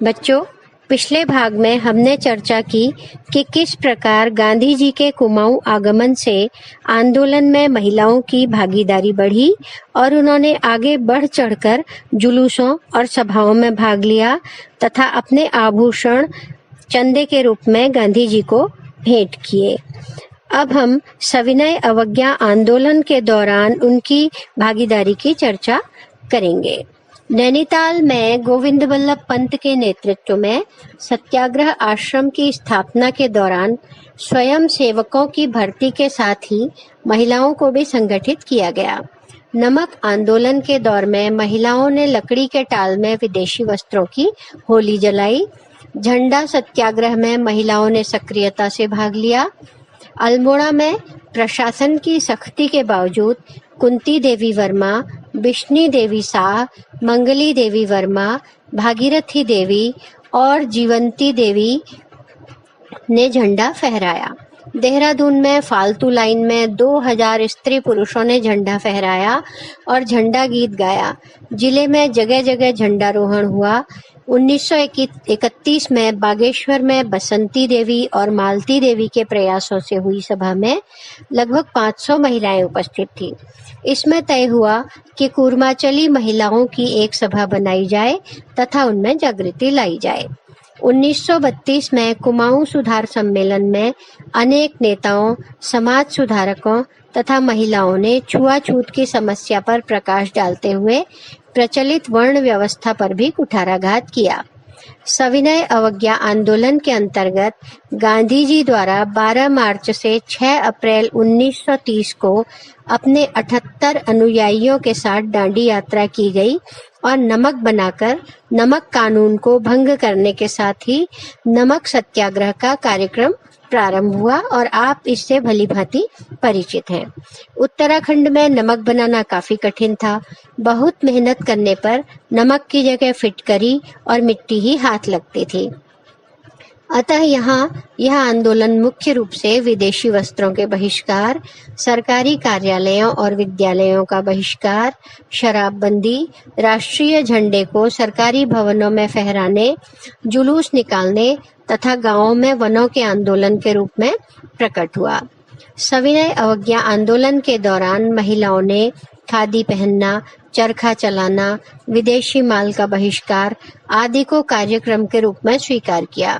बच्चों, पिछले भाग में हमने चर्चा की कि किस प्रकार गांधी जी के कुमाऊं आगमन से आंदोलन में महिलाओं की भागीदारी बढ़ी और उन्होंने आगे बढ़ चढ़कर जुलूसों और सभाओं में भाग लिया तथा अपने आभूषण चंदे के रूप में गांधी जी को भेंट किए। अब हम सविनय अवज्ञा आंदोलन के दौरान उनकी भागीदारी की चर्चा करेंगे। नैनीताल में गोविंद वल्लभ पंत के नेतृत्व में सत्याग्रह आश्रम की स्थापना के दौरान स्वयं सेवकों की भर्ती के साथ ही महिलाओं को भी संगठित किया गया। नमक आंदोलन के दौर में महिलाओं ने लकड़ी के टाल में विदेशी वस्त्रों की होली जलाई। झंडा सत्याग्रह में महिलाओं ने सक्रियता से भाग लिया। अल्मोड़ा में प्रशासन की सख्ती के बावजूद कुंती देवी वर्मा, बिश्नी देवी शाह, मंगली देवी वर्मा, भागीरथी देवी और जीवंती देवी ने झंडा फहराया। देहरादून में फालतू लाइन में 2000 स्त्री पुरुषों ने झंडा फहराया और झंडा गीत गाया। जिले में जगह जगह झंडारोहण हुआ। 1931 में बागेश्वर में बसंती देवी और मालती देवी के प्रयासों से हुई सभा में लगभग 500 महिलाएं उपस्थित थीं। इसमें तय हुआ कि कूर्माचली महिलाओं की एक सभा बनाई जाए तथा उनमें जागृति लाई जाए। 1932 में कुमाऊं सुधार सम्मेलन में अनेक नेताओं, समाज सुधारकों तथा महिलाओं ने छुआछूत की समस्या पर प्रकाश डालते हुए प्रचलित वर्ण व्यवस्था पर भी कुठाराघात किया। सविनय अवज्ञा आंदोलन के अंतर्गत गांधी जी द्वारा 12 मार्च से 6 अप्रैल 1930 को अपने 78 अनुयायियों के साथ दांडी यात्रा की गई और नमक बनाकर नमक कानून को भंग करने के साथ ही नमक सत्याग्रह का कार्यक्रम प्रारंभ हुआ और आप इससे भली भांति परिचित हैं। उत्तराखंड में नमक बनाना काफी कठिन था। बहुत मेहनत करने पर नमक की जगह फिटकरी और मिट्टी ही हाथ लगती थी। अतः यहाँ यह आंदोलन मुख्य रूप से विदेशी वस्त्रों के बहिष्कार, सरकारी कार्यालयों और विद्यालयों का बहिष्कार, शराबबंदी, राष्ट्रीय झंडे को सरकारी भवनों में फहराने, जुलूस निकालने तथा गांवों में वनों के आंदोलन के रूप में प्रकट हुआ। सविनय अवज्ञा आंदोलन के दौरान महिलाओं ने खादी पहनना, चरखा चलाना, विदेशी माल का बहिष्कार आदि को कार्यक्रम के रूप में स्वीकार किया।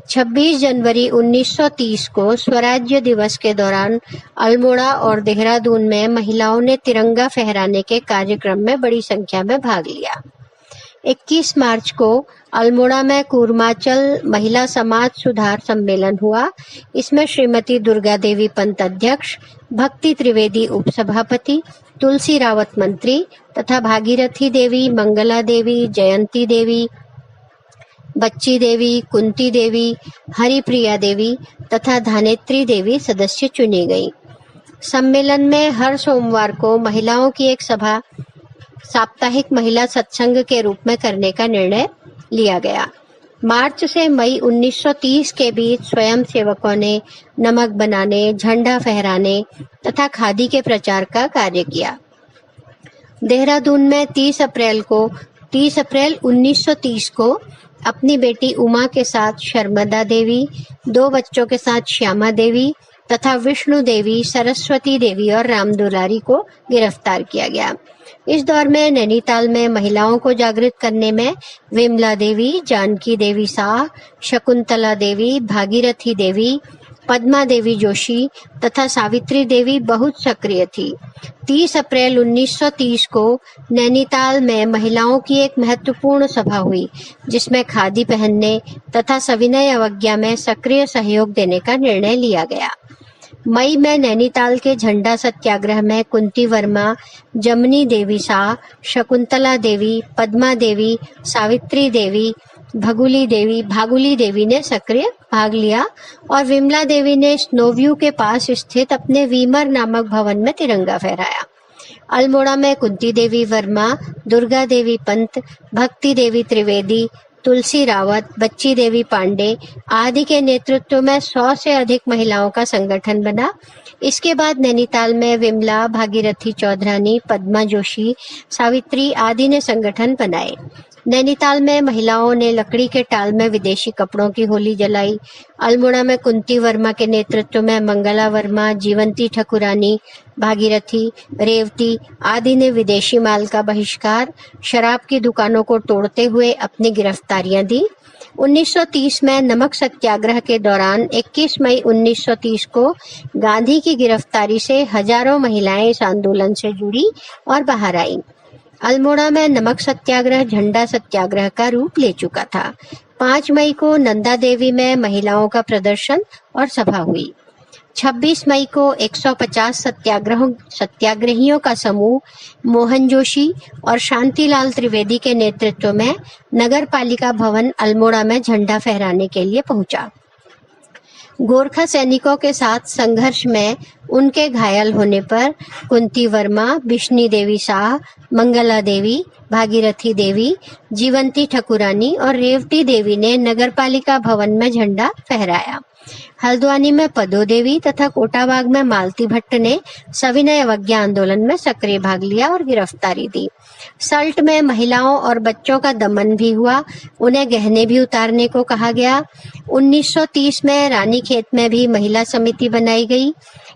26 जनवरी 1930 को स्वराज्य दिवस के दौरान अल्मोड़ा और देहरादून में महिलाओं ने तिरंगा फहराने के कार्यक्रम में बड़ी संख्या में भाग लिया। 21 मार्च को अल्मोड़ा में कूर्माचल महिला समाज सुधार सम्मेलन हुआ। इसमें श्रीमती दुर्गा देवी पंत अध्यक्ष, भक्ति त्रिवेदी उपसभापति, तुलसी रावत मंत्री तथा भागीरथी देवी, मंगला देवी, जयंती देवी, बच्ची देवी, कुंती देवी, हरिप्रिया देवी तथा धानेत्री देवी सदस्य चुनी गई। सम्मेलन में हर सोमवार को महिलाओं की एक सभा साप्ताहिक महिला सत्संग के रूप में करने का निर्णय लिया गया। मार्च से मई 1930 के बीच स्वयं सेवकों ने नमक बनाने, झंडा फहराने तथा खादी के प्रचार का कार्य किया। देहरादून में 30 अप्रैल 1930 को अपनी बेटी उमा के साथ शर्मदा देवी, 2 बच्चों के साथ श्यामा देवी तथा विष्णु देवी, सरस्वती देवी और राम दुलारी को गिरफ्तार किया गया। इस दौर में नैनीताल में महिलाओं को जागृत करने में विमला देवी, जानकी देवी शाह, शकुंतला देवी, भागीरथी देवी, पद्मा देवी जोशी तथा सावित्री देवी बहुत सक्रिय थी। 30 अप्रैल 1930 को नैनीताल में महिलाओं की एक महत्वपूर्ण सभा हुई, जिसमें खादी पहनने तथा सविनय अवज्ञा में सक्रिय सहयोग देने का निर्णय लिया गया। मई में नैनीताल के झंडा सत्याग्रह में कुंती वर्मा, जमनी देवी शाह, शकुंतला देवी, पद्मा देवी, सावित्री देवी, भागुली देवी ने सक्रिय भाग लिया और विमला देवी ने स्नोव्यू के पास स्थित अपने वीमर नामक भवन में तिरंगा फहराया। अल्मोड़ा में कुंती देवी वर्मा, दुर्गा देवी पंत, भक्ति देवी त्रिवेदी, तुलसी रावत, बच्ची देवी पांडे आदि के नेतृत्व में 100 से अधिक महिलाओं का संगठन बना। इसके बाद नैनीताल में विमला, भागीरथी चौधरानी, पद्मा जोशी, सावित्री आदि ने संगठन बनाए। नैनीताल में महिलाओं ने लकड़ी के टाल में विदेशी कपड़ों की होली जलाई। अल्मोड़ा में कुंती वर्मा के नेतृत्व में मंगला वर्मा, जीवंती ठकुरानी, भागीरथी, रेवती आदि ने विदेशी माल का बहिष्कार, शराब की दुकानों को तोड़ते हुए अपनी गिरफ्तारियां दी। 1930 में नमक सत्याग्रह के दौरान 21 मई 1930 को गांधी की गिरफ्तारी से हजारों महिलाएं इस आंदोलन से जुड़ी और बाहर आईं। अल्मोड़ा में नमक सत्याग्रह झंडा सत्याग्रह का रूप ले चुका था। 5 मई को नंदा देवी में महिलाओं का प्रदर्शन और सभा हुई। 26 मई को 150 सत्याग्रहियों का समूह मोहन जोशी और शांतिलाल त्रिवेदी के नेतृत्व में नगर पालिका भवन अल्मोड़ा में झंडा फहराने के लिए पहुंचा। गोरखा सैनिकों के साथ संघर्ष में उनके घायल होने पर कुंती वर्मा, बिश्नी देवी शाह, मंगला देवी, भागीरथी देवी, जीवंती ठकुरानी और रेवती देवी ने नगरपालिका भवन में झंडा फहराया। हल्द्वानी में पदो देवी तथा कोटाबाग में मालती भट्ट ने सविनय अवज्ञा आंदोलन में सक्रिय भाग लिया और गिरफ्तारी दी। सल्ट में महिलाओं और बच्चों का दमन भी हुआ, उन्हें गहने भी उतारने को कहा गया। 1930 में रानीखेत में भी महिला समिति बनाई गई।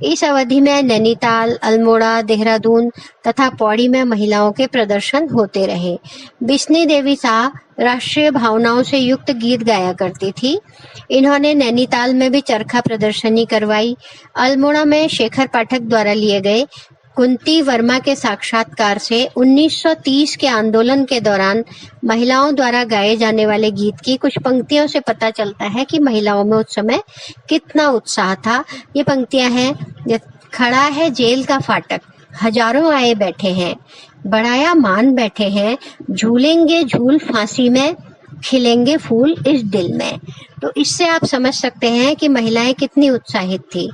इस अवधि में नैनीताल, अल्मोड़ा, देहरादून तथा पौड़ी में महिलाओं के प्रदर्शन होते रहे। बिश्नी देवी शाह राष्ट्रीय भावनाओं से युक्त गीत गाया करती थी। इन्होंने नैनीताल में भी चरखा प्रदर्शनी करवाई। अल्मोड़ा में शेखर पाठक द्वारा लिए गए कुंती वर्मा के साक्षात्कार से 1930 के आंदोलन के दौरान महिलाओं द्वारा गाए जाने वाले गीत की कुछ पंक्तियों से पता चलता है कि महिलाओं में उस समय कितना उत्साह था। ये पंक्तियां हैं: खड़ा है जेल का फाटक, हजारों आए बैठे हैं, बढ़ाया मान बैठे हैं, झूलेंगे झूल फांसी में, खिलेंगे फूल इस दिल में। तो इससे आप समझ सकते हैं कि महिलाएं कितनी उत्साहित थी।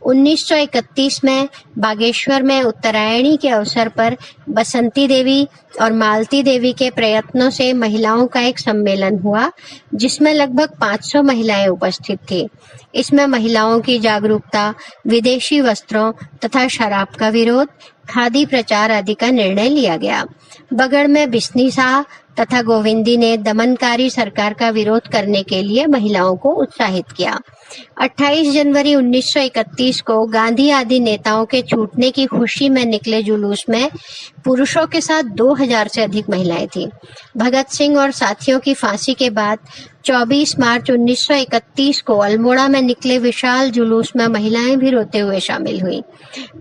1931 में बागेश्वर में उत्तरायणी के अवसर पर बसंती देवी और मालती देवी के प्रयत्नों से महिलाओं का एक सम्मेलन हुआ, जिसमें लगभग 500 महिलाएं उपस्थित थी। इसमें महिलाओं की जागरूकता, विदेशी वस्त्रों तथा शराब का विरोध, खादी प्रचार आदि का निर्णय लिया गया। बगड़ में बिश्नी शाह तथा गोविंदी ने दमनकारी सरकार का विरोध करने के लिए महिलाओं को उत्साहित किया। 28 जनवरी 1931 को गांधी आदि नेताओं के छूटने की खुशी में निकले जुलूस में पुरुषों के साथ 2000 से अधिक महिलाएं थीं। भगत सिंह और साथियों की फांसी के बाद 24 मार्च 1931 को अल्मोड़ा में निकले विशाल जुलूस में महिलाएं भी रोते हुए शामिल हुईं।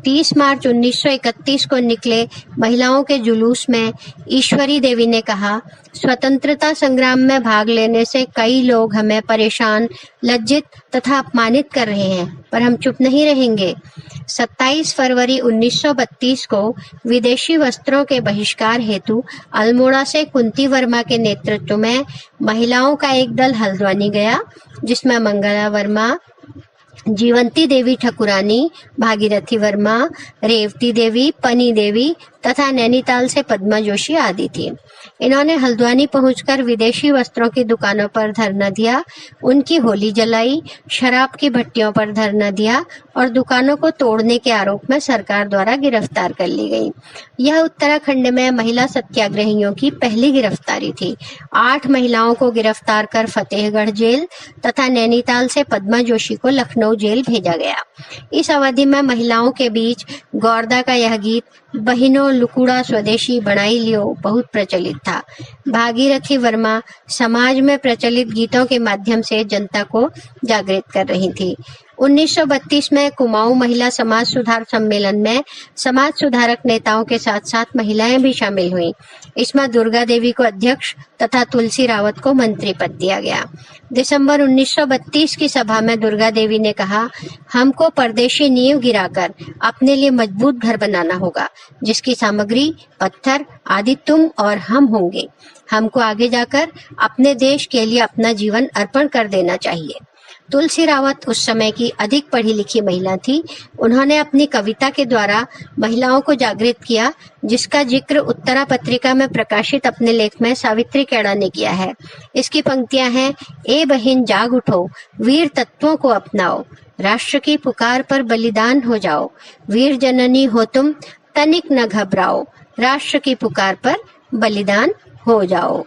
30 मार्च 1931 को निकले महिलाओं के जुलूस में ईश्वरी देवी ने कहा, स्वतंत्रता संग्राम में भाग लेने से कई लोग हमें परेशान, लज्जित तथा अपमानित कर रहे हैं, पर हम चुप नहीं रहेंगे। 27 फरवरी 1932 को विदेशी वस्त्रों के बहिष्कार हेतु अल्मोड़ा से कुंती वर्मा के नेतृत्व में महिलाओं का एक दल हल्द्वानी गया, जिसमें मंगला वर्मा, जीवंती देवी ठकुरानी, भागीरथी वर्मा, रेवती देवी, पनी देवी तथा नैनीताल से पद्मा जोशी आदि थी। इन्होंने हल्द्वानी पहुंचकर विदेशी वस्त्रों की दुकानों पर धरना दिया, उनकी होली जलाई, शराब की भट्टियों पर धरना दिया और दुकानों को तोड़ने के आरोप में सरकार द्वारा गिरफ्तार कर ली गई। यह उत्तराखंड में महिला सत्याग्रहियों की पहली गिरफ्तारी थी। 8 महिलाओं को गिरफ्तार कर फतेहगढ़ जेल तथा नैनीताल से पद्मा जोशी को लखनऊ जेल भेजा गया। इस अवधि में महिलाओं के बीच गौरदा का यह गीत, बहिनों लुकुड़ा स्वदेशी बनाई लियो, बहुत प्रचलित था। भागीरथी वर्मा समाज में प्रचलित गीतों के माध्यम से जनता को जागृत कर रही थी। 1932 में कुमाऊं महिला समाज सुधार सम्मेलन में समाज सुधारक नेताओं के साथ साथ महिलाएं भी शामिल हुईं। इसमें दुर्गा देवी को अध्यक्ष तथा तुलसी रावत को मंत्री पद दिया गया। दिसंबर 1932 की सभा में दुर्गा देवी ने कहा, हमको परदेशी नींव गिराकर अपने लिए मजबूत घर बनाना होगा, जिसकी सामग्री पत्थर आदि तुम और हम होंगे। हमको आगे जाकर अपने देश के लिए अपना जीवन अर्पण कर देना चाहिए। तुलसी रावत उस समय की अधिक पढ़ी लिखी महिला थी। उन्होंने अपनी कविता के द्वारा महिलाओं को जागृत किया, जिसका जिक्र उत्तरा पत्रिका में प्रकाशित अपने लेख में सावित्री कैड़ा ने किया है। इसकी पंक्तियां हैं, ए बहिन जाग उठो, वीर तत्वों को अपनाओ, राष्ट्र की पुकार पर बलिदान हो जाओ, वीर जननी हो तुम, तनिक न घबराओ, राष्ट्र की पुकार पर बलिदान हो जाओ।